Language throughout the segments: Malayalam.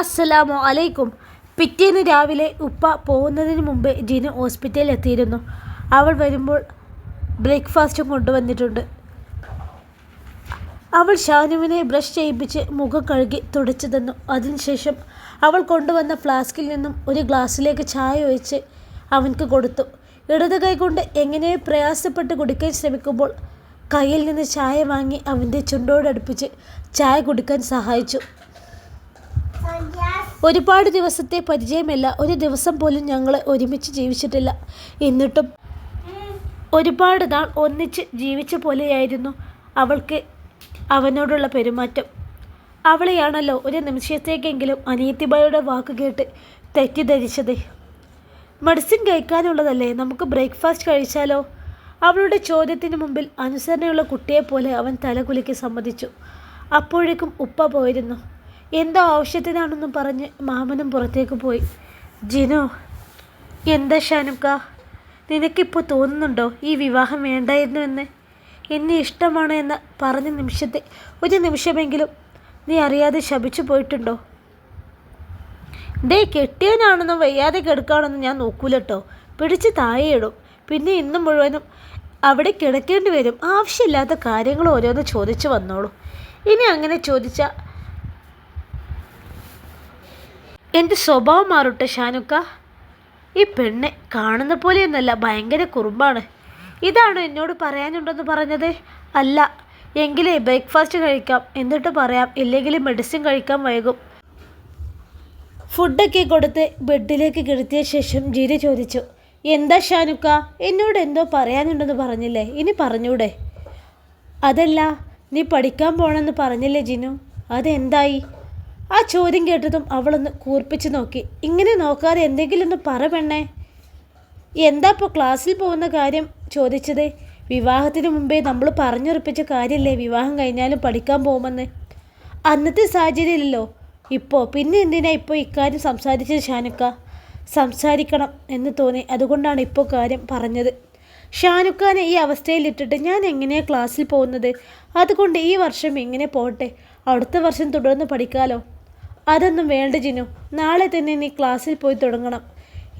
അസ്സലാമു അലൈക്കും. പിറ്റേന്ന് രാവിലെ ഉപ്പ പോകുന്നതിന് മുമ്പ് ജിനു ഹോസ്പിറ്റലിൽ എത്തിയിരുന്നു. അവൾ വരുമ്പോൾ ബ്രേക്ക്ഫാസ്റ്റും കൊണ്ടുവന്നിട്ടുണ്ട്. അവൾ ഷാനുവിനെ ബ്രഷ് ചെയ്യിപ്പിച്ച് മുഖം കഴുകി തുടച്ചു തന്നു. അതിനുശേഷം അവൾ കൊണ്ടുവന്ന ഫ്ലാസ്കിൽ നിന്നും ഒരു ഗ്ലാസ്സിലേക്ക് ചായ ഒഴിച്ച് അവൻക്ക് കൊടുത്തു. ഇടത് കൈ കൊണ്ട് എങ്ങനെയോ പ്രയാസപ്പെട്ട് കുടിക്കാൻ ശ്രമിക്കുമ്പോൾ കയ്യിൽ നിന്ന് ചായ വാങ്ങി അവൻ്റെ ചുണ്ടോടടുപ്പിച്ച് ചായ കുടിക്കാൻ സഹായിച്ചു. ഒരുപാട് ദിവസത്തെ പരിചയമല്ല, ഒരു ദിവസം പോലും ഞങ്ങൾ ഒരുമിച്ച് ജീവിച്ചിട്ടില്ല. എന്നിട്ടും ഒരുപാട് നാൾ ഒന്നിച്ച് ജീവിച്ച പോലെയായിരുന്നു അവൾക്ക് അവനോടുള്ള പെരുമാറ്റം. അവളെയാണല്ലോ ഒരു നിമിഷത്തേക്കെങ്കിലും അനിയത്തിബായുടെ വാക്ക് കേട്ട് തെറ്റിദ്ധരിച്ചത്. മെഡിസിൻ കഴിക്കാനുള്ളതല്ലേ, നമുക്ക് ബ്രേക്ക്ഫാസ്റ്റ് കഴിച്ചാലോ? അവളുടെ ചോദ്യത്തിന് മുമ്പിൽ അനുസരണയുള്ള കുട്ടിയെപ്പോലെ അവൻ തലകുലുക്കി സമ്മതിച്ചു. അപ്പോഴേക്കും ഉപ്പ പോയിരുന്നു. എന്തോ ആവശ്യത്തിനാണെന്നും പറഞ്ഞ് മാമനും പുറത്തേക്ക് പോയി. ജിനു, എന്താ ഷാനുക്ക, നിനക്കിപ്പോൾ തോന്നുന്നുണ്ടോ ഈ വിവാഹം വേണ്ടായിരുന്നു എന്ന്? എന്നെ ഇഷ്ടമാണ് എന്ന് പറഞ്ഞ നിമിഷത്തെ ഒരു നിമിഷമെങ്കിലും നീ അറിയാതെ ശപിച്ചു പോയിട്ടുണ്ടോ? കെട്ടിയവനാണെന്നും വയ്യാതെ കിടക്കുകയാണെന്നും ഞാൻ നോക്കൂലട്ടോ. പിടിച്ച് താഴെയിടും. പിന്നെ ഇന്ന് മുഴുവനും അവിടെ കിടക്കേണ്ടി വരും. ആവശ്യമില്ലാത്ത കാര്യങ്ങൾ ഓരോന്ന് ചോദിച്ചു വന്നോളൂ. ഇനി അങ്ങനെ ചോദിച്ചാൽ എൻ്റെ സ്വഭാവം മാറട്ടെ ഷാനുക്ക. ഈ പെണ്ണെ കാണുന്ന പോലെയൊന്നല്ല, ഭയങ്കര കുറുമ്പാണ്. ഇതാണോ എന്നോട് പറയാനുണ്ടെന്ന് പറഞ്ഞത്? അല്ല എങ്കിലേ ബ്രേക്ക്ഫാസ്റ്റ് കഴിക്കാം, എന്നിട്ട് പറയാം. ഇല്ലെങ്കിൽ മെഡിസിൻ കഴിക്കാൻ വൈകും. ഫുഡൊക്കെ കൊടുത്ത് ബെഡിലേക്ക് കിടത്തിയ ശേഷം ജിരി ചോദിച്ചു, എന്താ ഷാനുക്ക, എന്നോട് എന്തോ പറയാനുണ്ടെന്ന് പറഞ്ഞില്ലേ, ഇനി പറഞ്ഞൂടെ? അതല്ല, നീ പഠിക്കാൻ പോകണമെന്ന് പറഞ്ഞില്ലേ ജിനു, അതെന്തായി? ആ ചോദ്യം കേട്ടതും അവളൊന്ന് കൂർപ്പിച്ച് നോക്കി. ഇങ്ങനെ നോക്കാതെ എന്തെങ്കിലും ഒന്ന് പറ പെണ്ണേ. എന്താ ഇപ്പോൾ ക്ലാസ്സിൽ പോകുന്ന കാര്യം ചോദിച്ചത്? വിവാഹത്തിന് മുമ്പേ നമ്മൾ പറഞ്ഞുറപ്പിച്ച കാര്യമല്ലേ വിവാഹം കഴിഞ്ഞാലും പഠിക്കാൻ പോകുമെന്ന്. അന്നത്തെ സാഹചര്യമില്ലല്ലോ ഇപ്പോൾ. പിന്നെ എന്തിനാ ഇപ്പോൾ ഇക്കാര്യം സംസാരിച്ചത് ഷാനുക്ക? സംസാരിക്കണം എന്ന് തോന്നി, അതുകൊണ്ടാണ് ഇപ്പോൾ കാര്യം പറഞ്ഞത്. ഷാനുക്കാനെ ഈ അവസ്ഥയിലിട്ടിട്ട് ഞാൻ എങ്ങനെയാണ് ക്ലാസ്സിൽ പോകുന്നത്? അതുകൊണ്ട് ഈ വർഷം ഇങ്ങനെ പോട്ടെ, അടുത്ത വർഷം തുടർന്ന് പഠിക്കാലോ. അതൊന്നും വേണ്ട ജിനു, നാളെ തന്നെ നീ ക്ലാസ്സിൽ പോയി തുടങ്ങണം.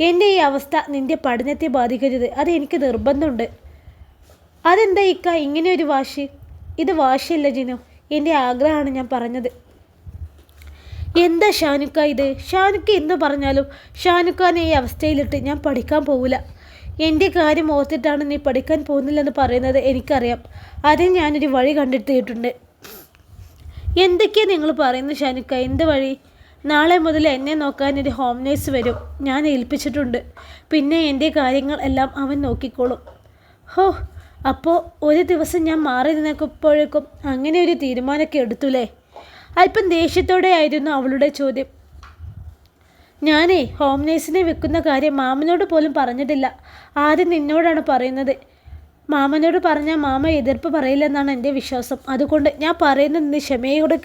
എൻ്റെ ഈ അവസ്ഥ നിൻ്റെ പഠനത്തെ ബാധിക്കരുത്, അത് എനിക്ക് നിർബന്ധമുണ്ട്. അതെന്താ ഇക്ക ഇങ്ങനെ ഒരു വാശി? ഇത് വാശിയല്ല ജിനു, എൻ്റെ ആഗ്രഹമാണ് ഞാൻ പറഞ്ഞത്. എന്താ ഷാനുക്ക ഇത്? ഷാനുക്ക എന്ന് പറഞ്ഞാലും ഷാനുക്കാനെ ഈ അവസ്ഥയിലിട്ട് ഞാൻ പഠിക്കാൻ പോവില്ല. എൻ്റെ കാര്യം ഓർത്തിട്ടാണ് നീ പഠിക്കാൻ പോകുന്നില്ലെന്ന് പറയുന്നത് എനിക്കറിയാം. അതിന് ഞാനൊരു വഴി കണ്ടെത്തിയിട്ടുണ്ട്. എന്തൊക്കെയാണ് നിങ്ങൾ പറയുന്നത് ഷാനുക്ക? എന്ത് വഴി? നാളെ മുതൽ എന്നെ നോക്കാനൊരു ഹോം നേഴ്സ് വരും, ഞാൻ ഏൽപ്പിച്ചിട്ടുണ്ട്. പിന്നെ എൻ്റെ കാര്യങ്ങൾ എല്ലാം അവൻ നോക്കിക്കോളും. ഹോ, അപ്പോൾ ഒരു ദിവസം ഞാൻ മാറി നിന്നപ്പോഴേക്കും അങ്ങനെ ഒരു തീരുമാനമൊക്കെ എടുത്തുല്ലേ? അല്പം ദേഷ്യത്തോടെ ആയിരുന്നു അവളുടെ ചോദ്യം. ഞാനേ ഹോം നേഴ്സിനെ വെക്കുന്ന കാര്യം മാമനോട് പോലും പറഞ്ഞിട്ടില്ല. ആദ്യം നിന്നോടാണ് പറയുന്നത്. മാമനോട് പറഞ്ഞാൽ മാമ എതിർപ്പ് പറയില്ലെന്നാണ് എൻ്റെ വിശ്വാസം. അതുകൊണ്ട് ഞാൻ പറയുന്നത് നീ ക്ഷമയോടെ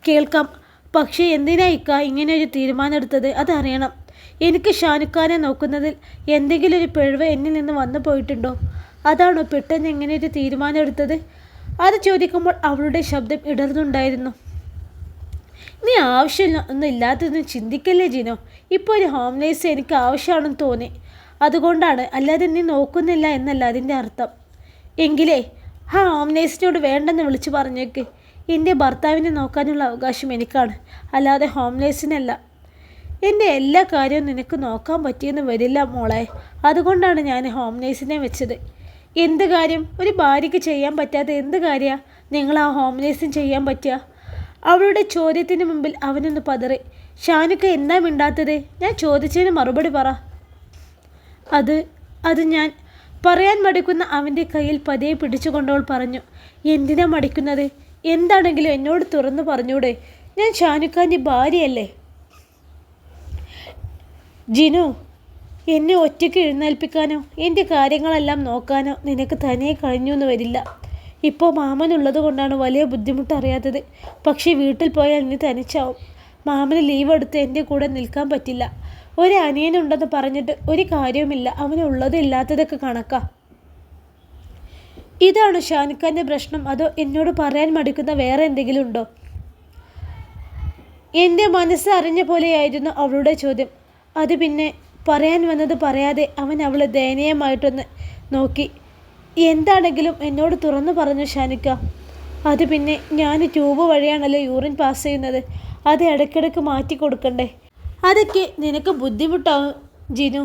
കേൾക്കാം. പക്ഷേ എന്തിനാ ഇക്ക ഇങ്ങനെ ഒരു തീരുമാനം എടുത്തത്? അതറിയണം. എനിക്ക് ഷാനുക്കാനെ നോക്കുന്നതിൽ എന്തെങ്കിലും ഒരു പിഴവ് എന്നിൽ നിന്ന് വന്നു പോയിട്ടുണ്ടോ? അതാണോ പെട്ടെന്ന് എങ്ങനെ ഒരു തീരുമാനം എടുത്തത്? അത് ചോദിക്കുമ്പോൾ അവളുടെ ശബ്ദം ഇടർന്നുണ്ടായിരുന്നു. നീ ഒന്നും ഇല്ലാത്തതൊന്നും ചിന്തിക്കല്ലേ ജിനോ. ഇപ്പോൾ ഒരു ഹോം നേഴ്സ് എനിക്ക് ആവശ്യമാണെന്ന് തോന്നി, അതുകൊണ്ടാണ്. അല്ലാതെ നീ നോക്കുന്നില്ല എന്നല്ല അതിൻ്റെ അർത്ഥം. എങ്കിലേ ആ ഹോം നേഴ്സിനോട് വേണ്ടെന്ന് വിളിച്ചു പറഞ്ഞേക്ക്. എൻ്റെ ഭർത്താവിനെ നോക്കാനുള്ള അവകാശം എനിക്കാണ്, അല്ലാതെ ഹോം നേഴ്സിനല്ല. എൻ്റെ എല്ലാ കാര്യവും നിനക്ക് നോക്കാൻ പറ്റിയെന്ന് വരില്ല മോളെ. അതുകൊണ്ടാണ് ഞാൻ ഹോം നേഴ്സിനെ വെച്ചത്. എന്ത് കാര്യം? ഒരു ഭാര്യയ്ക്ക് ചെയ്യാൻ പറ്റാത്ത എന്ത് കാര്യമാണ് നിങ്ങൾ ആ ഹോം നേഴ്സിന് ചെയ്യാൻ പറ്റുക? അവളുടെ ചോദ്യത്തിന് മുമ്പിൽ അവനൊന്ന് പതറി. ഷാനുക്ക എന്താ മിണ്ടാത്തത്? ഞാൻ ചോദിച്ചതിന് മറുപടി പറ. അത് ഞാൻ പറയാൻ മടിക്കുന്ന അവൻ്റെ കയ്യിൽ പതിയെ പിടിച്ചുകൊണ്ടവൾ പറഞ്ഞു. എന്തിനാ മടിക്കുന്നത്? എന്താണെങ്കിലും എന്നോട് തുറന്നു പറഞ്ഞൂടെ? ഞാൻ ഷാനുക്കാൻ്റെ ഭാര്യയല്ലേ. ജിനു, എന്നെ ഒറ്റയ്ക്ക് എഴുന്നേൽപ്പിക്കാനോ എൻ്റെ കാര്യങ്ങളെല്ലാം നോക്കാനോ നിനക്ക് തനിയെ കഴിഞ്ഞു എന്ന് വരില്ല. ഇപ്പോൾ മാമനുള്ളത് കൊണ്ടാണ് വലിയ ബുദ്ധിമുട്ടറിയാത്തത്. പക്ഷേ വീട്ടിൽ പോയാൽ നീ തനിച്ചാവും. മാമന് ലീവ് എടുത്ത് എൻ്റെ കൂടെ നിൽക്കാൻ പറ്റില്ല. ഒരു അനിയനുണ്ടെന്ന് പറഞ്ഞിട്ട് ഒരു കാര്യവുമില്ല. അവനുള്ളത് ഇല്ലാത്തതൊക്കെ കണക്കാ. ഇതാണോ ഷാനുക്കാൻ്റെ പ്രശ്നം? അതോ എന്നോട് പറയാൻ മടിക്കുന്ന വേറെ എന്തെങ്കിലും ഉണ്ടോ? എൻ്റെ മനസ്സ് അറിഞ്ഞ പോലെയായിരുന്നു അവളുടെ ചോദ്യം. അത് പിന്നെ പറയാൻ വന്നത് പറയാതെ അവൻ അവളെ ദയനീയമായിട്ടൊന്ന് നോക്കി. എന്താണെങ്കിലും എന്നോട് തുറന്നു പറഞ്ഞു ഷാനിക്ക. അത് പിന്നെ ഞാൻ ട്യൂബ് വഴിയാണല്ലോ യൂറിൻ പാസ് ചെയ്യുന്നത്. അത് ഇടയ്ക്കിടയ്ക്ക് മാറ്റി കൊടുക്കണ്ടേ? അതൊക്കെ നിനക്ക് ബുദ്ധിമുട്ടാവും ജിനു.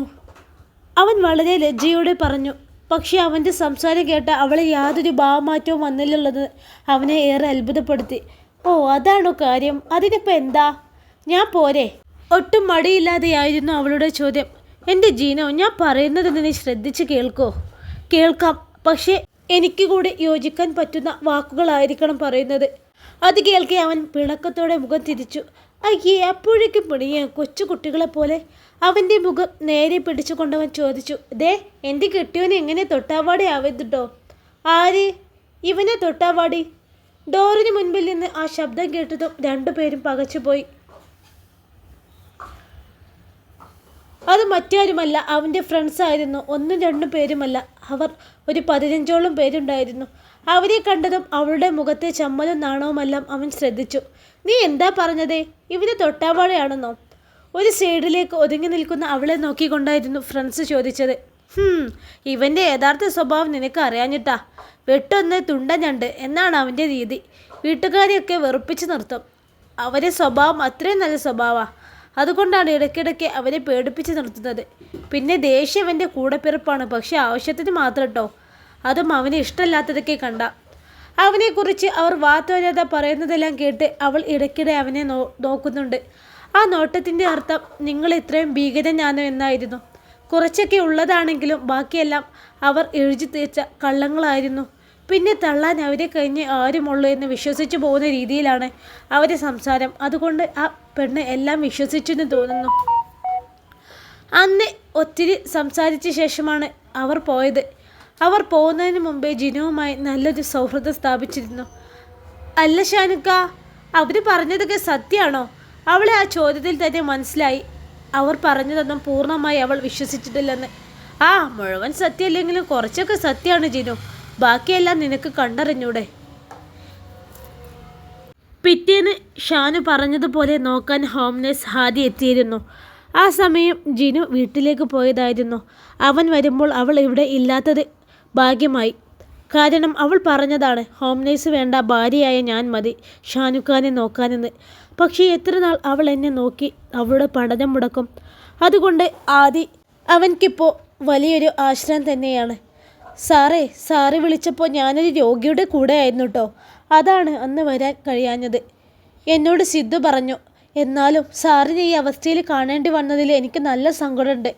അവൻ വളരെ ലജ്ജയോടെ പറഞ്ഞു. പക്ഷെ അവൻ്റെ സംസാരം കേട്ട അവളെ യാതൊരു ഭാവമാറ്റവും വന്നില്ലുള്ളത് അവനെ ഏറെ അത്ഭുതപ്പെടുത്തി. ഓ, അതാണോ കാര്യം? അതിനിപ്പോൾ എന്താ? ഞാൻ പോരെ? ഒട്ടും മടിയില്ലാതെയായിരുന്നു അവളുടെ ചോദ്യം. എൻ്റെ ജീനോ, ഞാൻ പറയുന്നത് നീ ശ്രദ്ധിച്ച് കേൾക്കോ? കേൾക്കാം, പക്ഷേ എനിക്ക് കൂടി യോജിക്കാൻ പറ്റുന്ന വാക്കുകളായിരിക്കണം പറയുന്നത്. അത് കേൾക്കെ അവൻ പിണക്കത്തോടെ മുഖം തിരിച്ചു. അയ്യേ, അപ്പോഴേക്കും പിണിയോ കൊച്ചു കുട്ടികളെ പോലെ? അവൻ്റെ മുഖം നേരെ പിടിച്ചു കൊണ്ടവൻ ചോദിച്ചു. ദേ, എൻ്റെ കെട്ടിയോനെ എങ്ങനെ തൊട്ടാവാടി ആവരുതോ? ആര്? ഇവനെ തൊട്ടാവാടി? ഡോറിന് മുൻപിൽ നിന്ന് ആ ശബ്ദം കേട്ടതും രണ്ടുപേരും പകച്ചുപോയി. അത് മറ്റാരുമല്ല, അവൻ്റെ ഫ്രണ്ട്സ് ആയിരുന്നു. ഒന്നും രണ്ടും പേരുമല്ല, അവർ ഒരു 15ഓളം പേരുണ്ടായിരുന്നു. അവരെ കണ്ടതും അവളുടെ മുഖത്തെ ചമ്മലും നാണവുമെല്ലാം അവൻ ശ്രദ്ധിച്ചു. നീ എന്താ പറഞ്ഞതേ? ഇവന് തൊട്ടാവാഴയാണെന്നോ? ഒരു സൈഡിലേക്ക് ഒതുങ്ങി നിൽക്കുന്ന അവളെ നോക്കിക്കൊണ്ടായിരുന്നു ഫ്രണ്ട്സ് ചോദിച്ചത്. ഇവൻ്റെ യഥാർത്ഥ സ്വഭാവം നിനക്ക് അറിയാഞ്ഞിട്ടാ. വെട്ടൊന്ന് തുണ്ടഞ്ഞണ്ട് എന്നാണ് അവൻ്റെ രീതി. വീട്ടുകാരെയൊക്കെ വെറുപ്പിച്ച് നിർത്തും. അവരെ സ്വഭാവം അത്രയും നല്ല സ്വഭാവമാണ്. അതുകൊണ്ടാണ് ഇടയ്ക്കിടയ്ക്ക് അവരെ പേടിപ്പിച്ച് നിർത്തുന്നത്. പിന്നെ ദേഷ്യം അവൻ്റെ കൂടെപ്പിറപ്പാണ്, പക്ഷെ ആവശ്യത്തിന് മാത്രം കേട്ടോ. അതും അവന് ഇഷ്ടമല്ലാത്തതൊക്കെ കണ്ട. അവനെക്കുറിച്ച് അവർ വാത്തോരാതെ പറയുന്നതെല്ലാം കേട്ട് അവൾ ഇടയ്ക്കിടെ അവനെ നോക്കുന്നുണ്ട്. ആ നോട്ടത്തിൻ്റെ അർത്ഥം നിങ്ങൾ ഇത്രയും ഭീകരനാണോ എന്നായിരുന്നു. കുറച്ചൊക്കെ ഉള്ളതാണെങ്കിലും ബാക്കിയെല്ലാം അവർ എഴുതി തേച്ച കള്ളങ്ങളായിരുന്നു. പിന്നെ തള്ളാൻ അവരെ കഴിഞ്ഞ് ആരുമുള്ളൂ എന്ന് വിശ്വസിച്ചു പോകുന്ന രീതിയിലാണ് അവരുടെ സംസാരം. അതുകൊണ്ട് ആ പെണ്ണ് എല്ലാം വിശ്വസിച്ചെന്ന് തോന്നുന്നു. അന്ന് ഒത്തിരി സംസാരിച്ച ശേഷമാണ് അവർ പോയത്. അവർ പോകുന്നതിന് മുമ്പേ ജിനുവുമായി നല്ലൊരു സൗഹൃദം സ്ഥാപിച്ചിരുന്നു. അല്ല ഷാനുക്ക, അവർ പറഞ്ഞതൊക്കെ സത്യമാണോ? അവളെ ആ ചോദ്യത്തിൽ തന്നെ മനസ്സിലായി. അവർ പറഞ്ഞതൊന്നും പൂർണ്ണമായി അവൾ വിശ്വസിച്ചിട്ടില്ലെന്ന്. മുഴുവൻ സത്യമല്ലെങ്കിലും കുറച്ചൊക്കെ സത്യമാണ് ജിനു. ബാക്കിയെല്ലാം നിനക്ക് കണ്ടറിഞ്ഞൂടെ? പിറ്റേന്ന് ഷാനു പറഞ്ഞതുപോലെ നോക്കാൻ ഹോം നേഴ്സ് ഹാദി എത്തിയിരുന്നു. ആ സമയം ജിനു വീട്ടിലേക്ക് പോയതായിരുന്നു. അവൻ വരുമ്പോൾ അവൾ ഇവിടെ ഇല്ലാത്തത് ഭാഗ്യമായി. കാരണം അവൾ പറഞ്ഞതാണ്, ഹോം നേഴ്സ് വേണ്ട, ഭാര്യയായ ഞാൻ മതി ഷാനുഖാനെ നോക്കാനെന്ന്. പക്ഷേ എത്ര നാൾ അവൾ എന്നെ നോക്കി? അവളുടെ പഠനം മുടക്കും. അതുകൊണ്ട് അവൻക്കിപ്പോൾ വലിയൊരു ആശ്രയം തന്നെയാണ്. സാറ് വിളിച്ചപ്പോൾ ഞാനൊരു രോഗിയുടെ കൂടെ ആയിരുന്നു കേട്ടോ. അതാണ് അന്ന് വരാൻ കഴിയാഞ്ഞത്. എന്നോട് സിദ്ധു പറഞ്ഞു. എന്നാലും സാറിനെ ഈ അവസ്ഥയിൽ കാണേണ്ടി വന്നതിൽ എനിക്ക് നല്ല സങ്കടമുണ്ട്.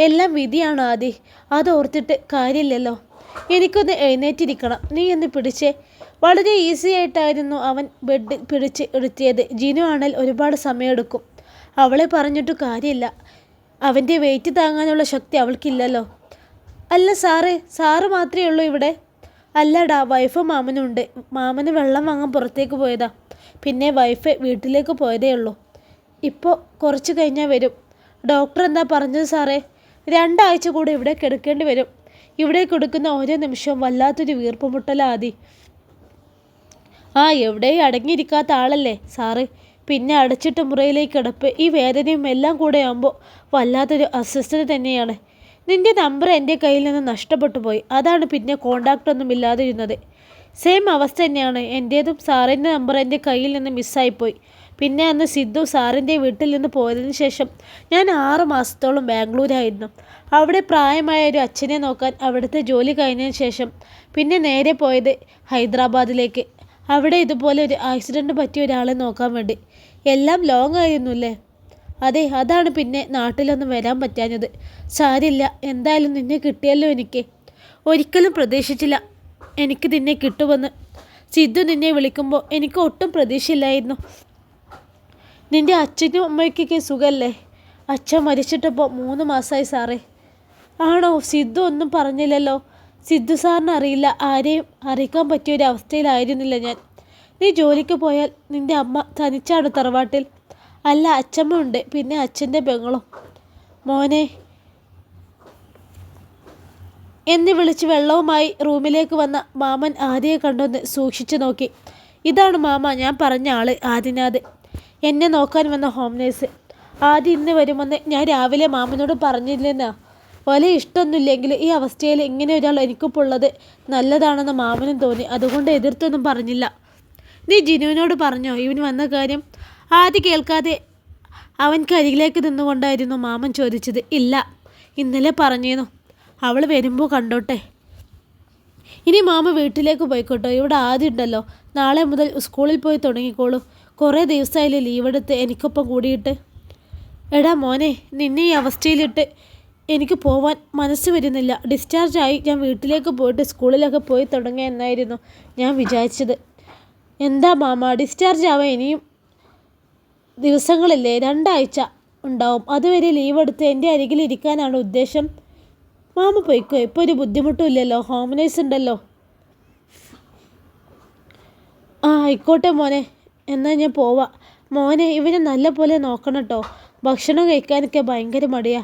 എല്ലാം വിധിയാണ് അതോർത്തിട്ട് കാര്യമില്ലല്ലോ. എനിക്കൊന്ന് എഴുന്നേറ്റിരിക്കണം. നീ ഒന്ന് പിടിച്ചേ. വളരെ ഈസി ആയിട്ടായിരുന്നു അവൻ ബെഡ് പിടിച്ച് എടുത്തിയത്. ജിനു ആണെങ്കിൽ ഒരുപാട് സമയമെടുക്കും. അവളെ പറഞ്ഞിട്ട് കാര്യമില്ല. അവൻ്റെ വെയിറ്റ് താങ്ങാനുള്ള ശക്തി അവൾക്കില്ലല്ലോ. അല്ല സാറ് മാത്രമേ ഉള്ളൂ ഇവിടെ? അല്ലടാ, വൈഫും മാമനും ഉണ്ട്. മാമന് വെള്ളം വാങ്ങാൻ പുറത്തേക്ക് പോയതാ. പിന്നെ വൈഫ് വീട്ടിലേക്ക് പോയതേ ഉള്ളൂ. ഇപ്പോൾ കുറച്ച് കഴിഞ്ഞാൽ വരും. ഡോക്ടർ എന്താ പറഞ്ഞത് സാറേ? 2 ആഴ്ച കൂടെ ഇവിടെ കിടക്കേണ്ടി വരും. ഇവിടെ കൊടുക്കുന്ന ഓരോ നിമിഷവും വല്ലാത്തൊരു വീർപ്പുമുട്ടലാ എവിടെയും അടങ്ങിയിരിക്കാത്ത ആളല്ലേ സാറ്. പിന്നെ അടച്ചിട്ട മുറിയിലേക്ക് കിടപ്പ്, ഈ വേദനയും എല്ലാം കൂടെ ആകുമ്പോൾ വല്ലാത്തൊരു അസ്വസ്ഥത തന്നെയാണ്. നിൻ്റെ നമ്പർ എൻ്റെ കയ്യിൽ നിന്ന് നഷ്ടപ്പെട്ടു പോയി. അതാണ് പിന്നെ കോണ്ടാക്റ്റ് ഒന്നും ഇല്ലാതിരുന്നത്. സെയിം അവസ്ഥ തന്നെയാണ് എൻ്റേതും. സാറിൻ്റെ നമ്പർ എൻ്റെ കയ്യിൽ നിന്ന് മിസ്സായിപ്പോയി. പിന്നെ അന്ന് സിദ്ധു സാറിൻ്റെ വീട്ടിൽ നിന്ന് പോയതിന് ശേഷം ഞാൻ 6 മാസത്തോളം ബാംഗ്ലൂരായിരുന്നു. അവിടെ പ്രായമായ ഒരു അച്ഛനെ നോക്കാൻ. അവിടുത്തെ ജോലി കഴിഞ്ഞതിന് ശേഷം പിന്നെ നേരെ പോയത് ഹൈദരാബാദിലേക്ക്. അവിടെ ഇതുപോലെ ഒരു ആക്സിഡൻറ്റ് പറ്റിയ ഒരാളെ നോക്കാൻ വേണ്ടി. എല്ലാം ലോങ് ആയിരുന്നു അല്ലേ? അതെ, അതാണ് പിന്നെ നാട്ടിലൊന്നും വരാൻ പറ്റാഞ്ഞത്. സാരില്ല, എന്തായാലും നിന്നെ കിട്ടിയല്ലോ. എനിക്ക് ഒരിക്കലും പ്രതീക്ഷിച്ചില്ല എനിക്ക് നിന്നെ കിട്ടുമെന്ന്. സിദ്ധു നിന്നെ വിളിക്കുമ്പോൾ എനിക്ക് ഒട്ടും പ്രതീക്ഷയില്ലായിരുന്നു. നിൻ്റെ അച്ഛനും അമ്മയ്ക്കൊക്കെ സുഖമല്ലേ? അച്ഛൻ മരിച്ചിട്ടപ്പോൾ 3 മാസമായി സാറേ. ആണോ? സിദ്ധു ഒന്നും പറഞ്ഞില്ലല്ലോ. സിദ്ധു സാറിന് അറിയില്ല. ആരെയും അറിയിക്കാൻ പറ്റിയൊരു അവസ്ഥയിലായിരുന്നില്ല ഞാൻ. നീ ജോലിക്ക് പോയാൽ നിൻ്റെ അമ്മ തനിച്ചാണ് തറവാട്ടിൽ? അല്ല, അച്ഛമ്മ ഉണ്ട്, പിന്നെ അച്ഛൻ്റെ പെങ്ങളും. മോനെ എന്ന് വിളിച്ച് വെള്ളവുമായി റൂമിലേക്ക് വന്ന മാമൻ ആദിയെ കണ്ടൊന്ന് സൂക്ഷിച്ചു നോക്കി. ഇതാണ് മാമ, ഞാൻ പറഞ്ഞ ആള് ആദിനാഥ്. എന്നെ നോക്കാൻ വന്ന ഹോം നേഴ്സ്. ആദ്യം ഇന്ന് വരുമെന്ന് ഞാൻ രാവിലെ മാമനോട് പറഞ്ഞില്ലെന്നാ. വലിയ ഇഷ്ടമൊന്നുമില്ലെങ്കിൽ ഈ അവസ്ഥയിൽ ഇങ്ങനെ ഒരാൾ എനിക്കിപ്പോൾ ഉള്ളത് നല്ലതാണെന്ന് മാമനും തോന്നി. അതുകൊണ്ട് എതിർത്തൊന്നും പറഞ്ഞില്ല. നീ ജിനുവിനോട് പറഞ്ഞോ ഇവൻ വന്ന കാര്യം? ആദ്യം കേൾക്കാതെ അവൻ കരികിലേക്ക് നിന്നുകൊണ്ടായിരുന്നു മാമൻ ചോദിച്ചത്. ഇല്ല, ഇന്നലെ പറഞ്ഞേന്നു. അവൾ വരുമ്പോൾ കണ്ടോട്ടെ. ഇനി മാമ വീട്ടിലേക്ക് പോയിക്കോട്ടോ. ഇവിടെ ആദ്യം ഉണ്ടല്ലോ, നാളെ മുതൽ സ്കൂളിൽ പോയി തുടങ്ങിക്കോളൂ. കുറേ ദിവസമായില്ലേ ലീവ് എടുത്ത് എനിക്കൊപ്പം കൂടിയിട്ട്. എടാ മോനെ, നിന്നെ ഈ അവസ്ഥയിലിട്ട് എനിക്ക് പോവാൻ മനസ്സ് വരുന്നില്ല. ഡിസ്ചാർജായി ഞാൻ വീട്ടിലേക്ക് പോയിട്ട് സ്കൂളിലൊക്കെ പോയി തുടങ്ങുക എന്നായിരുന്നു ഞാൻ വിചാരിച്ചത്. എന്താ മാമ, ഡിസ്ചാർജ് ആവാൻ ഇനിയും ദിവസങ്ങളില്ലേ? 2 ആഴ്ച ഉണ്ടാവും. അതുവരെ ലീവ് എടുത്ത് എൻ്റെ അരികിൽ ഇരിക്കാനാണ് ഉദ്ദേശം. മാമ പോയിക്കോ, ഇപ്പോൾ ഒരു ബുദ്ധിമുട്ടും ഇല്ലല്ലോ, ഹോം നേഴ്സ് ഉണ്ടല്ലോ. ആയിക്കോട്ടെ മോനെ, എന്നാൽ ഞാൻ പോവാം. മോനെ, ഇവനെ നല്ല പോലെ നോക്കണം കേട്ടോ. ഭക്ഷണം കഴിക്കാനൊക്കെ ഭയങ്കര മടിയാ.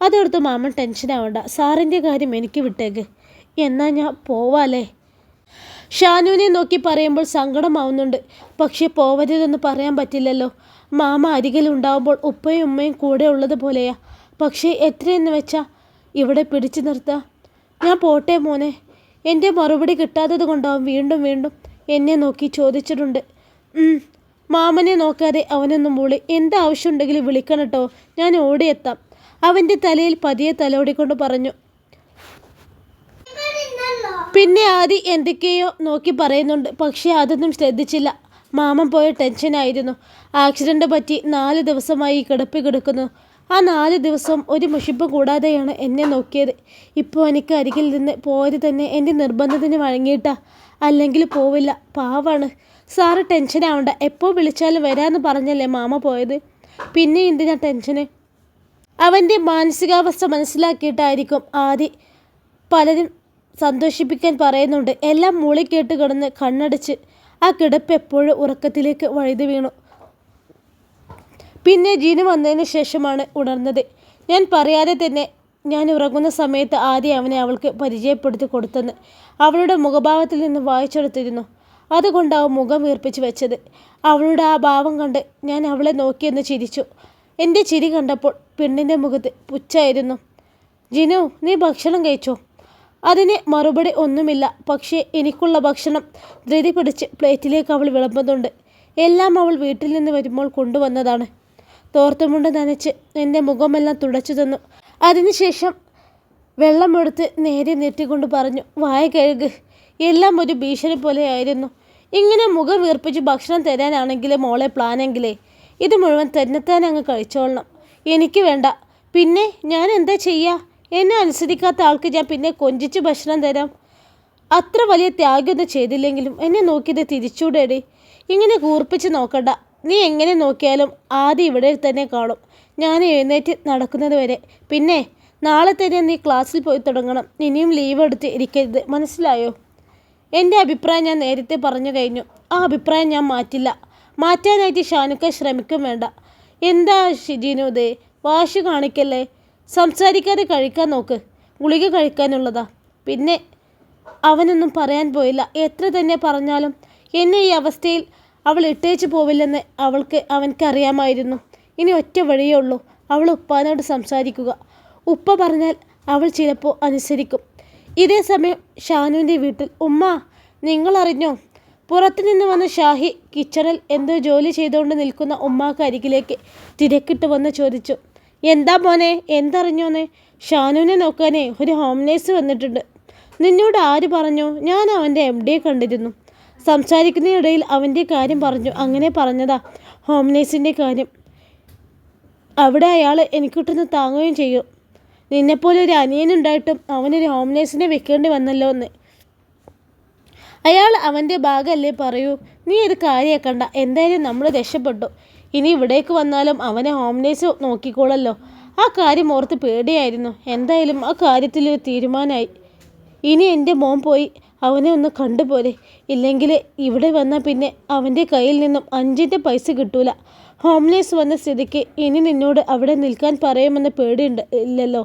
അതെടുത്ത് മാമൻ ടെൻഷനാവണ്ട. സാറിൻ്റെ കാര്യം എനിക്ക് വിട്ടേക്ക്. എന്നാൽ ഞാൻ പോവാല്ലേ. ഷാനുവിനെ നോക്കി പറയുമ്പോൾ സങ്കടമാവുന്നുണ്ട്. പക്ഷേ പോവരുതെന്ന് പറയാൻ പറ്റില്ലല്ലോ. മാമ അരികിലുണ്ടാവുമ്പോൾ ഉപ്പയും ഉമ്മയും കൂടെ ഉള്ളത് പോലെയാ. പക്ഷേ എത്രയെന്ന് വെച്ചാൽ ഇവിടെ പിടിച്ചു നിർത്താം. ഞാൻ പോട്ടെ മോനെ. എൻ്റെ മറുപടി കിട്ടാത്തത് കൊണ്ടാവും വീണ്ടും വീണ്ടും എന്നെ നോക്കി ചോദിച്ചിട്ടുണ്ട്. മാമനെ നോക്കാതെ അവനൊന്നും മൂളി. എന്താവശ്യമുണ്ടെങ്കിലും വിളിക്കണം കേട്ടോ, ഞാൻ ഓടിയെത്താം. അവൻ്റെ തലയിൽ പതിയെ തലോടിക്കൊണ്ട് പറഞ്ഞു. പിന്നെ ആദ്യം എന്തൊക്കെയോ നോക്കി പറയുന്നുണ്ട്. പക്ഷേ അതൊന്നും ശ്രദ്ധിച്ചില്ല. മാമൻ പോയ ടെൻഷനായിരുന്നു. ആക്സിഡൻ്റ് പറ്റി 4 ദിവസമായി കിടപ്പി കിടക്കുന്നു. ആ 4 ദിവസം ഒരു മുഷിപ്പ് കൂടാതെയാണ് എന്നെ നോക്കിയത്. ഇപ്പോൾ എനിക്ക് അരികിൽ നിന്ന് പോയത് തന്നെ എൻ്റെ നിർബന്ധത്തിന് വഴങ്ങിയിട്ടാ. അല്ലെങ്കിൽ പോവില്ല. പാവാണ്. സാറ് ടെൻഷനാവണ്ട. എപ്പോൾ വിളിച്ചാലും വരാമെന്ന് പറഞ്ഞല്ലേ മാമ പോയത്. പിന്നെ എന്തിനാ ടെൻഷന്? അവൻ്റെ മാനസികാവസ്ഥ മനസ്സിലാക്കിയിട്ടായിരിക്കും ആദ്യം പലരും സന്തോഷിപ്പിക്കാൻ പറയുന്നുണ്ട്. എല്ലാം മൂളിക്കേട്ട് കിടന്ന് കണ്ണടച്ച് ആ കിടപ്പ് എപ്പോഴും ഉറക്കത്തിലേക്ക് വഴുതി വീണു. പിന്നെ ജിനു വന്നതിന് ശേഷമാണ് ഉണർന്നത്. ഞാൻ പറയാതെ തന്നെ ഞാൻ ഉറങ്ങുന്ന സമയത്ത് ആദ്യം അവനെ അവൾക്ക് പരിചയപ്പെടുത്തി കൊടുത്തെന്ന് അവളുടെ മുഖഭാവത്തിൽ നിന്ന് വായിച്ചെടുത്തിരുന്നു. അതുകൊണ്ടാവും മുഖം വീർപ്പിച്ച് വെച്ചത്. അവളുടെ ആ ഭാവം കണ്ട് ഞാൻ അവളെ നോക്കിയെന്ന് ചിരിച്ചു. എൻ്റെ ചിരി കണ്ടപ്പോൾ പെണ്ണിൻ്റെ മുഖത്ത് പുച്ഛായിരുന്നു. ജിനു, നീ ഭക്ഷണം കഴിച്ചോ? അതിന് മറുപടി ഒന്നുമില്ല. പക്ഷേ എനിക്കുള്ള ഭക്ഷണം ധൃതി പിടിച്ച് പ്ലേറ്റിലേക്ക് അവൾ വിളമ്പുന്നുണ്ട്. എല്ലാം അവൾ വീട്ടിൽ നിന്ന് വരുമ്പോൾ കൊണ്ടുവന്നതാണ്. തോർത്തുമുണ്ട് നനച്ച് എൻ്റെ മുഖമെല്ലാം തുടച്ചു തന്നു. അതിനുശേഷം വെള്ളമെടുത്ത് നേരെ നീട്ടിക്കൊണ്ട് പറഞ്ഞു, വായ കഴുക്. എല്ലാം ഒരു ഭീഷണി പോലെയായിരുന്നു. ഇങ്ങനെ മുഖം വീർപ്പിച്ച് ഭക്ഷണം തരാനാണെങ്കിലേ മോളെ പ്ലാനെങ്കിലേ ഇത് മുഴുവൻ തന്നെത്താൻ അങ്ങ് കഴിച്ചോളണം. എനിക്ക് വേണ്ട. പിന്നെ ഞാൻ എന്താ ചെയ്യുക? എന്നെ അനുസരിക്കാത്ത ആൾക്ക് ഞാൻ പിന്നെ കൊഞ്ചിച്ച് ഭക്ഷണം തരാം. അത്ര വലിയ ത്യാഗമൊന്നും ചെയ്തില്ലെങ്കിലും എന്നെ നോക്കിയത് തിരിച്ചൂടേടി. ഇങ്ങനെ കൂർപ്പിച്ച് നോക്കണ്ട. നീ എങ്ങനെ നോക്കിയാലും ആദ്യം ഇവിടെ തന്നെ കാണും, ഞാൻ എഴുന്നേറ്റ് നടക്കുന്നത് വരെ. പിന്നെ നാളെ തന്നെ നീ ക്ലാസ്സിൽ പോയി തുടങ്ങണം. ഇനിയും ലീവ് എടുത്ത് ഇരിക്കരുത്, മനസ്സിലായോ? എൻ്റെ അഭിപ്രായം ഞാൻ നേരത്തെ പറഞ്ഞു കഴിഞ്ഞു. ആ അഭിപ്രായം ഞാൻ മാറ്റില്ല. മാറ്റാനായിട്ട് ഷാനുക്ക ശ്രമിക്കും വേണ്ട. എന്താ ജിനു ഇത്? വാശി കാണിക്കല്ലേ. സംസാരിക്കാതെ കഴിക്കാൻ നോക്ക്. ഗുളിക കഴിക്കാനുള്ളതാ. പിന്നെ അവനൊന്നും പറയാൻ പോയില്ല. എത്ര തന്നെ പറഞ്ഞാലും എന്നെ ഈ അവസ്ഥയിൽ അവൾ ഇട്ടേച്ച് പോവില്ലെന്ന് അവൻക്കറിയാമായിരുന്നു. ഇനി ഒറ്റ വഴിയേ ഉള്ളൂ, അവൾ ഉപ്പാനോട് സംസാരിക്കുക. ഉപ്പ പറഞ്ഞാൽ അവൾ ചിലപ്പോൾ അനുസരിക്കും. ഇതേ സമയം ഷാനുവിൻ്റെ വീട്ടിൽ. ഉമ്മ, നിങ്ങളറിഞ്ഞോ? പുറത്തു നിന്ന് വന്ന ഷാഹി കിച്ചണിൽ എന്തോ ജോലി ചെയ്തുകൊണ്ട് നിൽക്കുന്ന ഉമ്മാക്ക് അരികിലേക്ക് തിരക്കിട്ട് വന്ന് ചോദിച്ചു. എന്താ മോനെ, എന്തറിഞ്ഞോന്നേ? ഷാനുവിനെ നോക്കാനേ ഒരു ഹോം നേഴ്സ് വന്നിട്ടുണ്ട്. നിന്നോട് ആര് പറഞ്ഞു? ഞാൻ അവൻ്റെ MD കണ്ടിരുന്നു. സംസാരിക്കുന്നതിനിടയിൽ അവൻ്റെ കാര്യം പറഞ്ഞു. അങ്ങനെ പറഞ്ഞതാ ഹോം നേഴ്സിൻ്റെ കാര്യം. അവിടെ അയാൾ എനിക്കിട്ടൊന്ന് താങ്ങുകയും ചെയ്യും. നിന്നെപ്പോലെ ഒരു അനിയനുണ്ടായിട്ടും അവനൊരു ഹോം നേഴ്സിനെ വെക്കേണ്ടി വന്നല്ലോ എന്ന്. അയാൾ അവൻ്റെ ഭാഗമല്ലേ പറയൂ. നീ ഇത് കാര്യമാക്കണ്ട. എന്തായാലും നമ്മൾ രക്ഷപ്പെട്ടു. ഇനി ഇവിടേക്ക് വന്നാലും അവനെ ഹോം നേഴ്സ് നോക്കിക്കോളല്ലോ. ആ കാര്യം ഓർത്ത് പേടിയായിരുന്നു. എന്തായാലും ആ കാര്യത്തിലൊരു തീരുമാനമായി. ഇനി എൻ്റെ മോൻ പോയി അവനെ ഒന്ന് കണ്ടുപോലെ. ഇല്ലെങ്കിൽ ഇവിടെ വന്നാൽ പിന്നെ അവൻ്റെ കയ്യിൽ നിന്നും 5ൻ്റെ പൈസ കിട്ടൂല. ഹോം നേഴ്സ് വന്ന സ്ഥിതിക്ക് ഇനി നിന്നോട് അവിടെ നിൽക്കാൻ പറയുമെന്ന് പേടിയുണ്ട് ഇല്ലല്ലോ.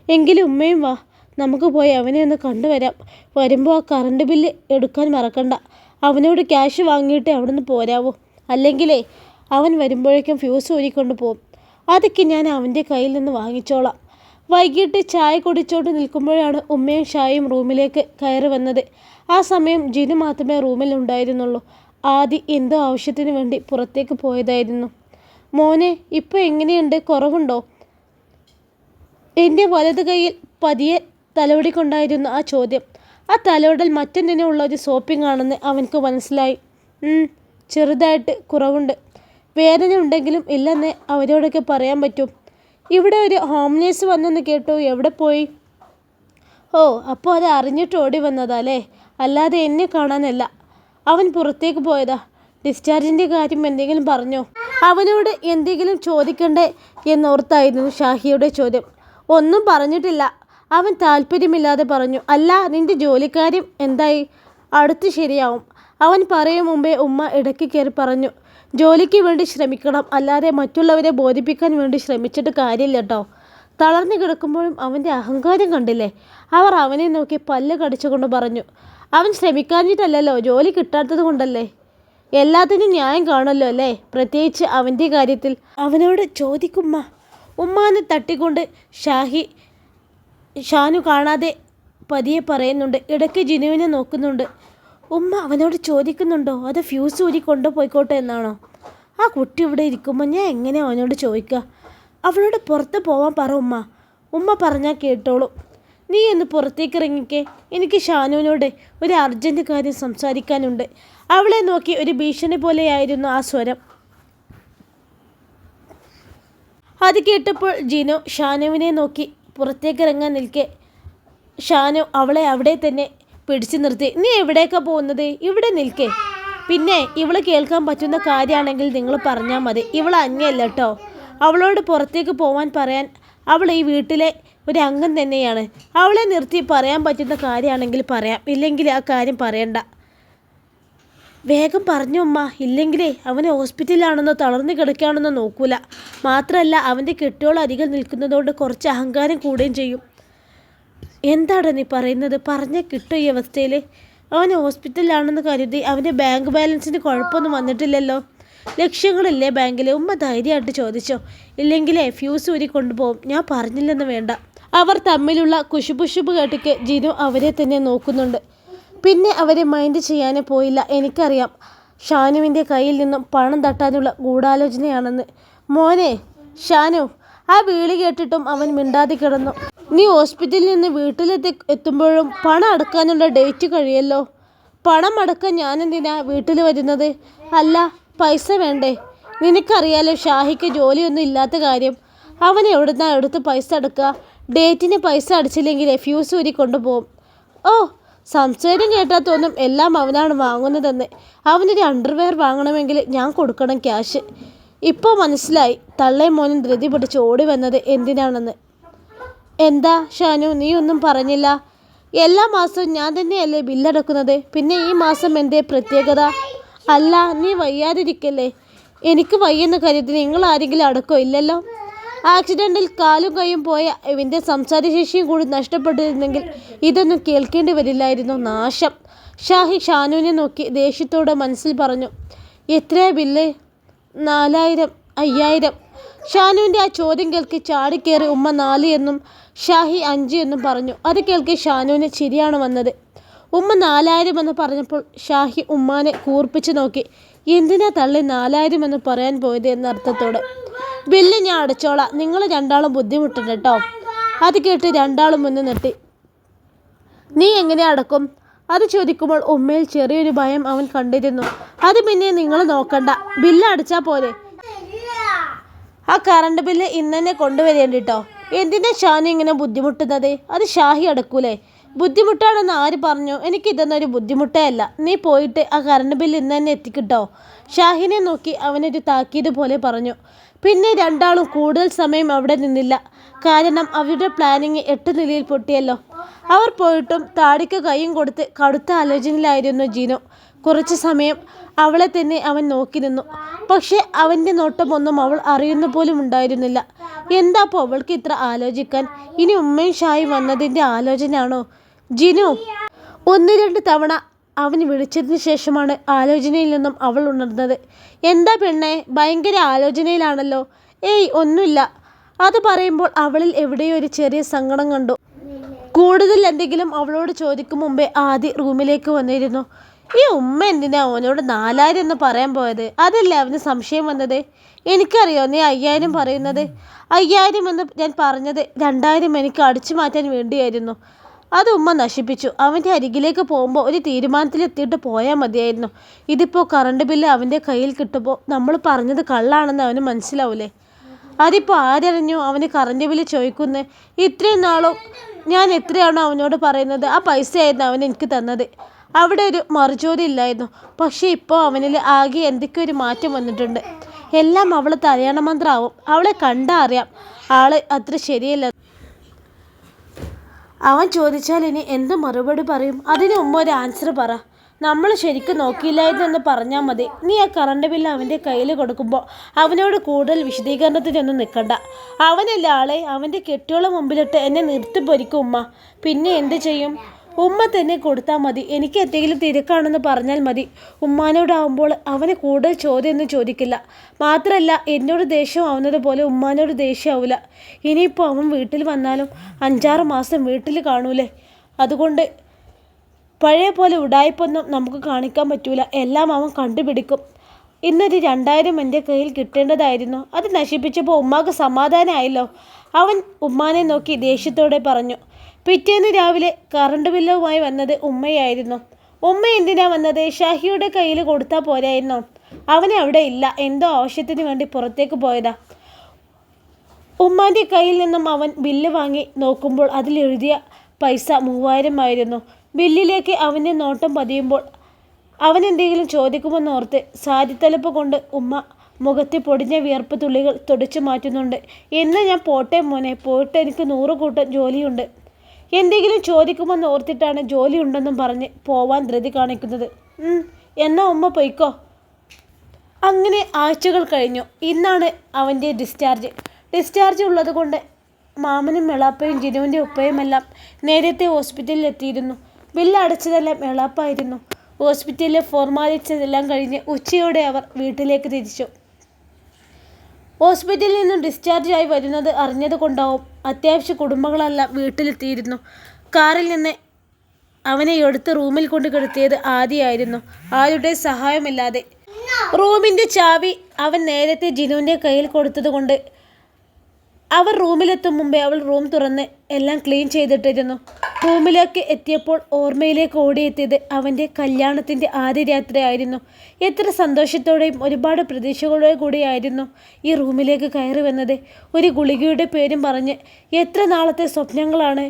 എങ്കിലും ഉമ്മയും വാ, നമുക്ക് പോയി അവനെ ഒന്ന് കണ്ടുവരാം. വരുമ്പോൾ ആ കറണ്ട് ബില്ല് എടുക്കാൻ മറക്കണ്ട. അവനോട് ക്യാഷ് വാങ്ങിയിട്ട് അവിടെ നിന്ന് പോരാവോ. അല്ലെങ്കിലേ അവൻ വരുമ്പോഴേക്കും ഫ്യൂസ് ഊരിക്കൊണ്ട് പോകും. അതൊക്കെ ഞാൻ അവൻ്റെ കയ്യിൽ നിന്ന് വാങ്ങിച്ചോളാം. വൈകിട്ട് ചായ കുടിച്ചോണ്ട് നിൽക്കുമ്പോഴാണ് ഉമ്മയും ഷായും റൂമിലേക്ക് കയറി വന്നത്. ആ സമയം ജിനു മാത്രമേ റൂമിൽ ഉണ്ടായിരുന്നുള്ളൂ. ആദി എന്തോ ആവശ്യത്തിന് വേണ്ടി പുറത്തേക്ക് പോയതായിരുന്നു. മോനെ, ഇപ്പോൾ എങ്ങനെയുണ്ട്? കുറവുണ്ടോ? എൻ്റെ വലത് കൈയിൽ പതിയെ തലോടിക്കൊണ്ടായിരുന്നു ആ ചോദ്യം. ആ തലോടൽ മറ്റെന്തിനുള്ള ഒരു സോപ്പിംഗ് ആണെന്ന് അവനക്ക് മനസ്സിലായി. ചെറുതായിട്ട് കുറവുണ്ട്. വേദന ഉണ്ടെങ്കിലും ഇല്ലെന്നേ അവരോടൊക്കെ പറയാൻ പറ്റും. ഇവിടെ ഒരു ഹോം നേഴ്സ് വന്നെന്ന് കേട്ടു. എവിടെ പോയി? ഓ, അപ്പോൾ അത് അറിഞ്ഞിട്ട് ഓടി വന്നതല്ലേ, അല്ലാതെ എന്നെ കാണാനല്ല. അവൻ പുറത്തേക്ക് പോയതാ. ഡിസ്ചാർജിൻ്റെ കാര്യം എന്തെങ്കിലും പറഞ്ഞോ? അവനോട് എന്തെങ്കിലും ചോദിക്കണ്ടേ എന്നോർത്തായിരുന്നു ഷാഹിയുടെ ചോദ്യം. ഒന്നും പറഞ്ഞിട്ടില്ല, അവൻ താല്പര്യമില്ലാതെ പറഞ്ഞു. അല്ല, നിന്റെ ജോലിക്കാര്യം എന്തായി? അടുത്ത് ശരിയാവും. അവൻ പറയും മുമ്പേ ഉമ്മ ഇടയ്ക്ക് കയറി പറഞ്ഞു. ജോലിക്ക് വേണ്ടി ശ്രമിക്കണം, അല്ലാതെ മറ്റുള്ളവരെ ബോധിപ്പിക്കാൻ വേണ്ടി ശ്രമിച്ചിട്ട് കാര്യമില്ല കേട്ടോ. തളർന്നു കിടക്കുമ്പോഴും അവൻ്റെ അഹങ്കാരം കണ്ടില്ലേ? അവർ അവനെ നോക്കി പല്ല് കടിച്ചുകൊണ്ട് പറഞ്ഞു. അവൻ ശ്രമിക്കാഞ്ഞിട്ടല്ലല്ലോ, ജോലി കിട്ടാത്തത് കൊണ്ടല്ലേ. എല്ലാത്തിനും ന്യായം കാണുമല്ലോ അല്ലേ, പ്രത്യേകിച്ച് അവൻ്റെ കാര്യത്തിൽ. അവനോട് ചോദിക്കുമ്മ. ഉമ്മാനെ തട്ടിക്കൊണ്ട് ഷാനു കാണാതെ പതിയെ പറയുന്നുണ്ട്. ഇടയ്ക്ക് ജിനുവിനെ നോക്കുന്നുണ്ട്. ഉമ്മ അവനോട് ചോദിക്കുന്നുണ്ടോ അതോ ഫ്യൂസ് ഊരി കൊണ്ടുപോയിക്കോട്ടെ എന്നാണോ? ആ കുട്ടി ഇവിടെ ഇരിക്കുമ്പോൾ ഞാൻ എങ്ങനെ അവനോട് ചോദിക്കുക? അവളോട് പുറത്ത് പോവാൻ പറ ഉമ്മ. ഉമ്മ പറഞ്ഞാൽ കേട്ടോളൂ. നീ ഒന്ന് പുറത്തേക്ക് ഇറങ്ങിക്കേ. എനിക്ക് ഷാനുവിനോട് ഒരു അർജൻറ്റ് കാര്യം സംസാരിക്കാനുണ്ട്. അവളെ നോക്കി ഒരു ഭീഷണി പോലെയായിരുന്നു ആ സ്വരം. അത് കേട്ടപ്പോൾ ജിനു ഷാനുവിനെ നോക്കി പുറത്തേക്ക് ഇറങ്ങാൻ നിൽക്കെ ഷാനു അവളെ അവിടെ തന്നെ പിടിച്ചു നിർത്തി. നീ എവിടേക്കാണ് പോകുന്നത്? ഇവിടെ നിൽക്കേ. പിന്നെ ഇവള് കേൾക്കാൻ പറ്റുന്ന കാര്യമാണെങ്കിൽ നിങ്ങൾ പറഞ്ഞാൽ മതി. ഇവൾ അന്യല്ല കേട്ടോ. അവളോട് പുറത്തേക്ക് പോവാൻ പറയാൻ. അവൾ ഈ വീട്ടിലെ ഒരു അംഗം തന്നെയാണ്. അവളെ നിർത്തി പറയാൻ പറ്റുന്ന കാര്യമാണെങ്കിൽ പറയാം, ഇല്ലെങ്കിൽ ആ കാര്യം പറയണ്ട. വേഗം പറഞ്ഞു ഉമ്മ, ഇല്ലെങ്കിലേ അവന് ഹോസ്പിറ്റലിലാണെന്നോ തളർന്നു കിടക്കുകയാണെന്നോ നോക്കൂല. മാത്രമല്ല അവൻ്റെ കെട്ടിയോൾ അധികം നിൽക്കുന്നതുകൊണ്ട് കുറച്ച് അഹങ്കാരം കൂടുകയും ചെയ്യും. എന്താണ് നീ പറയുന്നത്? പറഞ്ഞാൽ കിട്ടും ഈ അവസ്ഥയിൽ? അവൻ ഹോസ്പിറ്റലിലാണെന്ന് കരുതി അവൻ്റെ ബാങ്ക് ബാലൻസിന് കുഴപ്പമൊന്നും വന്നിട്ടില്ലല്ലോ. ലക്ഷ്യങ്ങളില്ലേ ബാങ്കിൽ? ഉമ്മ ധൈര്യമായിട്ട് ചോദിച്ചോ. ഇല്ലെങ്കിലേ ഫ്യൂസ് ഊരി കൊണ്ടുപോകും. ഞാൻ പറഞ്ഞില്ലെന്ന് വേണ്ട. അവർ തമ്മിലുള്ള കുശുപുശുപ് കേട്ടിക്ക് ജിനു അവരെ തന്നെ നോക്കുന്നുണ്ട്. പിന്നെ അവരെ മൈൻഡ് ചെയ്യാനേ പോയില്ല. എനിക്കറിയാം ഷാനുവിൻ്റെ കയ്യിൽ നിന്നും പണം തട്ടാനുള്ള ഗൂഢാലോചനയാണെന്ന്. മോനെ ഷാനു. ആ വിളി കേട്ടിട്ടും അവൻ മിണ്ടാതെ കിടന്നു. നീ ഹോസ്പിറ്റലിൽ നിന്ന് എത്തുമ്പോഴും പണം അടക്കാനുള്ള ഡേറ്റ് കഴിയല്ലോ. പണം അടക്കാൻ ഞാനെന്തിനാ വീട്ടിൽ വരുന്നത്? അല്ല, പൈസ വേണ്ടേ? നിനക്കറിയാലോ ഷാഹിക്ക് ജോലിയൊന്നും ഇല്ലാത്ത കാര്യം. അവൻ എവിടുന്നാ എടുത്ത് പൈസ അടക്കുക? ഡേറ്റിന് പൈസ അടിച്ചില്ലെങ്കിലേ ഫ്യൂസ് ഊരി കൊണ്ടുപോകും. ഓ, സംസാരം കേട്ടാൽ തോന്നും എല്ലാം അവനാണ് വാങ്ങുന്നതെന്ന്. അവനൊരു അണ്ടർവെയർ വാങ്ങണമെങ്കിൽ ഞാൻ കൊടുക്കണം ക്യാഷ്. ഇപ്പോൾ മനസ്സിലായി തള്ളയും മോനും ധൃതി പിടിച്ച് ഓടി വന്നത് എന്തിനാണെന്ന്. എന്താ ഷാനു, നീ ഒന്നും പറഞ്ഞില്ല? എല്ലാ മാസവും ഞാൻ തന്നെയല്ലേ ബില്ലടക്കുന്നത്. പിന്നെ ഈ മാസം എന്തേ പ്രത്യേകത? അല്ല, നീ വയ്യാതിരിക്കല്ലേ? എനിക്ക് വയ്യെന്ന് കരുതി നിങ്ങൾ ആരെങ്കിലും അടക്കോ? ഇല്ലല്ലോ. ആക്സിഡൻറ്റിൽ കാലും കൈയും പോയ ഇവൻ്റെ സംസാരശേഷിയും കൂടി നഷ്ടപ്പെട്ടിരുന്നെങ്കിൽ ഇതൊന്നും കേൾക്കേണ്ടി വരില്ലായിരുന്നു. നാശം. ഷാഹി ഷാനുവിനെ നോക്കി ദേഷ്യത്തോടെ മനസ്സിൽ പറഞ്ഞു. എത്രയാ ബില്ല്? 4000, 5000. ഷാനുവിൻ്റെ ആ ചോദ്യം കേൾക്കി ചാടിക്കേറി ഉമ്മ 4 എന്നും ഷാഹി 5 എന്നും പറഞ്ഞു. അത് കേൾക്കി ഷാനുവിന് ചിരിയാണ് വന്നത്. ഉമ്മ 4000 എന്ന് പറഞ്ഞപ്പോൾ ഷാഹി ഉമ്മാനെ കൂർപ്പിച്ച് നോക്കി. എന്തിനാ തള്ളി 4000 എന്ന് പറയാൻ പോയത് എന്നർത്ഥത്തോടെ. ബില്ല് ഞാൻ അടച്ചോളാം, നിങ്ങൾ രണ്ടാളും ബുദ്ധിമുട്ടുണ്ട് കേട്ടോ. അത് കേട്ട് രണ്ടാളും മുന്ന് നിർത്തി. നീ എങ്ങനെ അടക്കും? അത് ചോദിക്കുമ്പോൾ ഉമ്മയിൽ ചെറിയൊരു ഭയം അവൻ കണ്ടിരുന്നു. അത് പിന്നെ നിങ്ങൾ നോക്കണ്ട, ബില്ല് അടച്ചാൽ പോലെ. ആ കറണ്ട് ബില്ല് ഇന്ന് തന്നെ കൊണ്ടുവരേണ്ടിട്ടോ. എന്തിനാ ഷാനു ഇങ്ങനെ ബുദ്ധിമുട്ടുന്നത്? അത് ഷാഹി അടക്കൂലേ? ബുദ്ധിമുട്ടാണെന്ന് ആര് പറഞ്ഞു? എനിക്കിതൊന്നൊരു ബുദ്ധിമുട്ടേ അല്ല. നീ പോയിട്ട് ആ കറണ്ട് ബില്ല് ഇന്ന് തന്നെ എത്തിക്കിട്ടോ. ഷാഹിനെ നോക്കി അവനൊരു താക്കീത് പോലെ പറഞ്ഞു. പിന്നെ രണ്ടാളും കൂടുതൽ സമയം അവിടെ നിന്നില്ല. കാരണം അവരുടെ പ്ലാനിങ് 8 നിലയിൽ പൊട്ടിയല്ലോ. അവർ പോയിട്ടും താടിക്ക് കൈയും കൊടുത്ത് കടുത്ത ആലോചനയിലായിരുന്നു ജിനു. കുറച്ച് സമയം അവളെ തന്നെ അവൻ നോക്കി നിന്നു. പക്ഷേ അവൻ്റെ നോട്ടമൊന്നും അവൾ അറിയുന്ന പോലും ഉണ്ടായിരുന്നില്ല. എന്താപ്പോൾ അവൾക്ക് ഇത്ര ആലോചിക്കാൻ? ഇനി ഉമ്മയും ഷായും വന്നതിൻ്റെ ആലോചനയാണോ? ജിനു 1-2 തവണ അവന് വിളിച്ചതിന് ശേഷമാണ് ആലോചനയിൽ നിന്നും അവൾ ഉണർന്നത്. എന്താ പെണ്ണെ, ഭയങ്കര ആലോചനയിലാണല്ലോ. ഏയ് ഒന്നുമില്ല. അത് പറയുമ്പോൾ അവളിൽ എവിടെയോ ഒരു ചെറിയ സങ്കടം കണ്ടു. കൂടുതൽ എന്തെങ്കിലും അവളോട് ചോദിക്കും മുമ്പേ ആദി റൂമിലേക്ക് വന്നിരുന്നു. ഈ ഉമ്മ എന്തിനാ അവനോട് 4000 എന്ന് പറയാൻ പോയത്? അതല്ലേ അവന് സംശയം വന്നത്. എനിക്കറിയോ നീ 5000 പറയുന്നത്. 5000 എന്ന് ഞാൻ പറഞ്ഞത് 2000 എനിക്ക് അടിച്ചു മാറ്റാൻ വേണ്ടിയായിരുന്നു. അത് ഉമ്മ നശിപ്പിച്ചു. അവൻ്റെ അരികിലേക്ക് പോകുമ്പോൾ ഒരു തീരുമാനത്തിലെത്തിയിട്ട് പോയാൽ മതിയായിരുന്നു. ഇതിപ്പോൾ കറണ്ട് ബില്ല് അവൻ്റെ കയ്യിൽ കിട്ടുമ്പോൾ നമ്മൾ പറഞ്ഞത് കള്ളാണെന്ന് അവന് മനസ്സിലാവൂലേ? അതിപ്പോൾ ആരറിഞ്ഞു അവന് കറണ്ട് ബില്ല് ചോദിക്കുന്നത്? ഇത്രയും നാളും ഞാൻ എത്രയാണോ അവനോട് പറയുന്നത് ആ പൈസയായിരുന്നു അവൻ എനിക്ക് തന്നത്. അവിടെ ഒരു മറുചോദ്യം ഇല്ലായിരുന്നു. പക്ഷേ ഇപ്പോൾ അവനിൽ ആകെ എന്തൊക്കെ ഒരു മാറ്റം വന്നിട്ടുണ്ട്. എല്ലാം അവൾ തലയണ മന്ത്രമാവും. അവളെ കണ്ടാൽ അറിയാം ആള് അത്ര ശരിയല്ല. അവൻ ചോദിച്ചാൽ ഇനി എന്ത് മറുപടി പറയും? അതിന് മുമ്പ് ഒരു ആൻസർ പറ. നമ്മൾ ശരിക്കും നോക്കിയില്ലായിരുന്നെന്ന് പറഞ്ഞാൽ മതി. നീ ആ കറണ്ട് ബില്ല് അവൻ്റെ കയ്യിൽ കൊടുക്കുമ്പോൾ അവനോട് കൂടുതൽ വിശദീകരണത്തിനൊന്നും നിൽക്കണ്ട. അവനല്ല ആളെ അവൻ്റെ കെട്ടിയോളെ മുമ്പിലിട്ട് എന്നെ നിർത്തിപ്പൊരിക്കും ഉമ്മ. പിന്നെ എന്ത് ചെയ്യും? ഉമ്മ തന്നെ കൊടുത്താൽ മതി. എനിക്ക് എന്തെങ്കിലും തിരക്കാണെന്ന് പറഞ്ഞാൽ മതി. ഉമ്മാനോടാവുമ്പോൾ അവന് കൂടുതൽ ചോദ്യമൊന്നും ചോദിക്കില്ല. മാത്രമല്ല എന്നോട് ദേഷ്യം ആവുന്നത് പോലെ ഉമ്മാനോട് ദേഷ്യമാവില്ല. ഇനിയിപ്പോൾ അവൻ വീട്ടിൽ വന്നാലും 5-6 മാസം വീട്ടിൽ കാണൂലേ. അതുകൊണ്ട് പഴയ പോലെ ഉടായ്പൊന്നും നമുക്ക് കാണിക്കാൻ പറ്റൂല. എല്ലാം അവൻ കണ്ടുപിടിക്കും. ഇന്നൊരു 2000 എൻ്റെ കയ്യിൽ കിട്ടേണ്ടതായിരുന്നു. അത് നശിപ്പിച്ചപ്പോൾ ഉമ്മാക്ക് സമാധാനമായല്ലോ. അവൻ ഉമ്മാനെ നോക്കി ദേഷ്യത്തോടെ പറഞ്ഞു. പിറ്റേന്ന് രാവിലെ കറണ്ട് ബില്ലുമായി വന്നത് ഉമ്മയായിരുന്നു. ഉമ്മ എന്തിനാ വന്നത്? ഷാഹിയുടെ കയ്യിൽ കൊടുത്താൽ പോരായിരുന്നോ? അവനെ അവിടെ ഇല്ല. എന്തോ ആവശ്യത്തിന് വേണ്ടി പുറത്തേക്ക് പോയതാ. ഉമ്മാൻ്റെ കയ്യിൽ നിന്നും അവൻ ബില്ല് വാങ്ങി നോക്കുമ്പോൾ അതിലെഴുതിയ പൈസ 3000 ആയിരുന്നു. ബില്ലിലേക്ക് അവൻ്റെ നോട്ടം പതിയുമ്പോൾ അവൻ എന്തെങ്കിലും ചോദിക്കുമെന്നോർത്ത് സാരിത്തലപ്പ് കൊണ്ട് ഉമ്മ മുഖത്തെ പൊടിഞ്ഞ വിയർപ്പ് തുള്ളികൾ തുടച്ചു മാറ്റുന്നുണ്ട്. എന്ന് ഞാൻ പോട്ടെ മോനെ, പോയിട്ട് എനിക്ക് 100 കൂട്ടം ജോലിയുണ്ട്. എന്തെങ്കിലും ചോദിക്കുമെന്ന് ഓർത്തിട്ടാണ് ജോലി ഉണ്ടെന്നും പറഞ്ഞ് പോവാൻ ധൃതി കാണിക്കുന്നത്. എന്നാ ഉമ്മ പൊയ്ക്കോ. അങ്ങനെ ആഴ്ചകൾ കഴിഞ്ഞു. ഇന്നാണ് അവൻ്റെ ഡിസ്ചാർജ് ഉള്ളത് കൊണ്ട് മാമനും മെളാപ്പയും ജിനുവിൻ്റെ ഉപ്പയുമെല്ലാം നേരത്തെ ഹോസ്പിറ്റലിൽ എത്തിയിരുന്നു. ബില്ല് അടച്ചതെല്ലാം മെളാപ്പായിരുന്നു. ഹോസ്പിറ്റലിലെ ഫോർമാലിറ്റീസ് എല്ലാം കഴിഞ്ഞ് ഉച്ചയോടെ അവർ വീട്ടിലേക്ക് തിരിച്ചു. ഹോസ്പിറ്റലിൽ നിന്നും ഡിസ്ചാർജായി വരുന്നത് അറിഞ്ഞത് കൊണ്ടാവും അത്യാവശ്യ കുടുംബങ്ങളെല്ലാം വീട്ടിലെത്തിയിരുന്നു. കാറിൽ നിന്ന് അവനെ എടുത്ത് റൂമിൽ കൊണ്ട് കിടത്തിയത് ആദിയായിരുന്നു. ആരുടെ സഹായമില്ലാതെ. റൂമിൻ്റെ ചാവി അവൻ നേരത്തെ ജിനുവിൻ്റെ കയ്യിൽ കൊടുത്തത് കൊണ്ട് അവർ റൂമിലെത്തും മുമ്പേ അവൾ റൂം തുറന്ന് എല്ലാം ക്ലീൻ ചെയ്തിട്ടിരുന്നു. റൂമിലേക്ക് എത്തിയപ്പോൾ ഓർമ്മയിലേക്ക് ഓടിയെത്തിയത് അവൻ്റെ കല്യാണത്തിൻ്റെ ആദ്യ രാത്രിയായിരുന്നു. എത്ര സന്തോഷത്തോടെയും ഒരുപാട് പ്രതീക്ഷകളോടെ കൂടിയായിരുന്നു ഈ റൂമിലേക്ക് കയറി വന്നത്. ഒരു ഗുളികയുടെ പേരും പറഞ്ഞ് എത്ര നാളത്തെ സ്വപ്നങ്ങളാണ്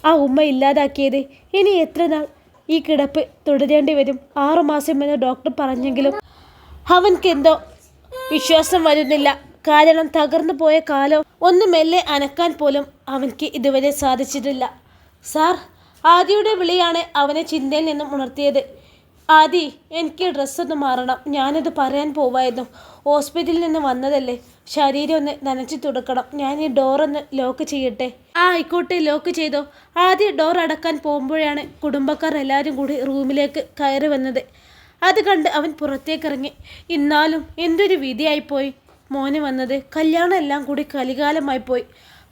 ആ ഉമ്മ ഇല്ലാതാക്കിയത്. ഇനി എത്ര നാൾ ഈ കിടപ്പ് തുടരേണ്ടി വരും? 6 മാസം എന്ന് ഡോക്ടർ പറഞ്ഞെങ്കിലും അവൻക്കെന്തോ വിശ്വാസം വരുന്നില്ല. കാരണം തകർന്നു പോയ കാലം ഒന്ന് മെല്ലെ അനക്കാൻ പോലും അവൻക്ക് ഇതുവരെ സാധിച്ചിട്ടില്ല. സാർ, ആദിയുടെ വിളിയാണ് അവനെ ചിന്തയിൽ നിന്നും ഉണർത്തിയത്. ആദി, എനിക്ക് ഡ്രസ്സൊന്ന് മാറണം. ഞാനത് പറയാൻ പോവായിരുന്നു. ഹോസ്പിറ്റലിൽ നിന്ന് വന്നതല്ലേ, ശരീരം ഒന്ന് നനച്ചു തുടക്കണം. ഞാൻ ഈ ഡോറൊന്ന് ലോക്ക് ചെയ്യട്ടെ? ആയിക്കോട്ടെ, ലോക്ക് ചെയ്തോ. ആദ്യം ഡോർ അടക്കാൻ പോകുമ്പോഴാണ് കുടുംബക്കാർ എല്ലാവരും കൂടി റൂമിലേക്ക് കയറി വന്നത്. അത് കണ്ട് അവൻ പുറത്തേക്കിറങ്ങി. എന്നാലും എന്തൊരു വിധിയായിപ്പോയി മോന് വന്നത്. കല്യാണം എല്ലാം കൂടി കലികാലമായി പോയി.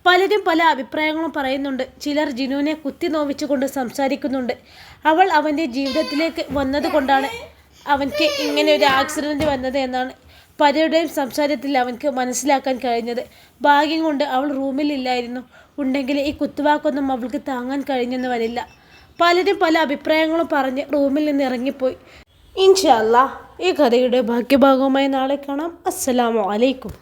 പലരും പല അഭിപ്രായങ്ങളും പറയുന്നുണ്ട്. ചിലർ ജിനുവിനെ കുത്തി നോവിച്ചുകൊണ്ട് സംസാരിക്കുന്നുണ്ട്. അവൾ അവൻ്റെ ജീവിതത്തിലേക്ക് വന്നത് കൊണ്ടാണ് അവൻക്ക് ഇങ്ങനെ ഒരു ആക്സിഡൻറ്റ് വന്നത് എന്നാണ് പലരുടെയും സംസാരത്തിൽ അവൻക്ക് മനസ്സിലാക്കാൻ കഴിഞ്ഞത്. ഭാഗ്യം കൊണ്ട് അവൾ റൂമിലില്ലായിരുന്നു. ഉണ്ടെങ്കിൽ ഈ കുത്തുവാക്കൊന്നും അവൾക്ക് താങ്ങാൻ കഴിഞ്ഞെന്ന് വരില്ല. പലരും പല അഭിപ്രായങ്ങളും പറഞ്ഞ് റൂമിൽ നിന്ന് ഇറങ്ങിപ്പോയി. ഇൻഷാ അല്ലാഹ് ഈ കഥയുടെ ബാക്കി ഭാഗവുമായി നാളെ കാണാം. അസ്സലാമു അലൈക്കും.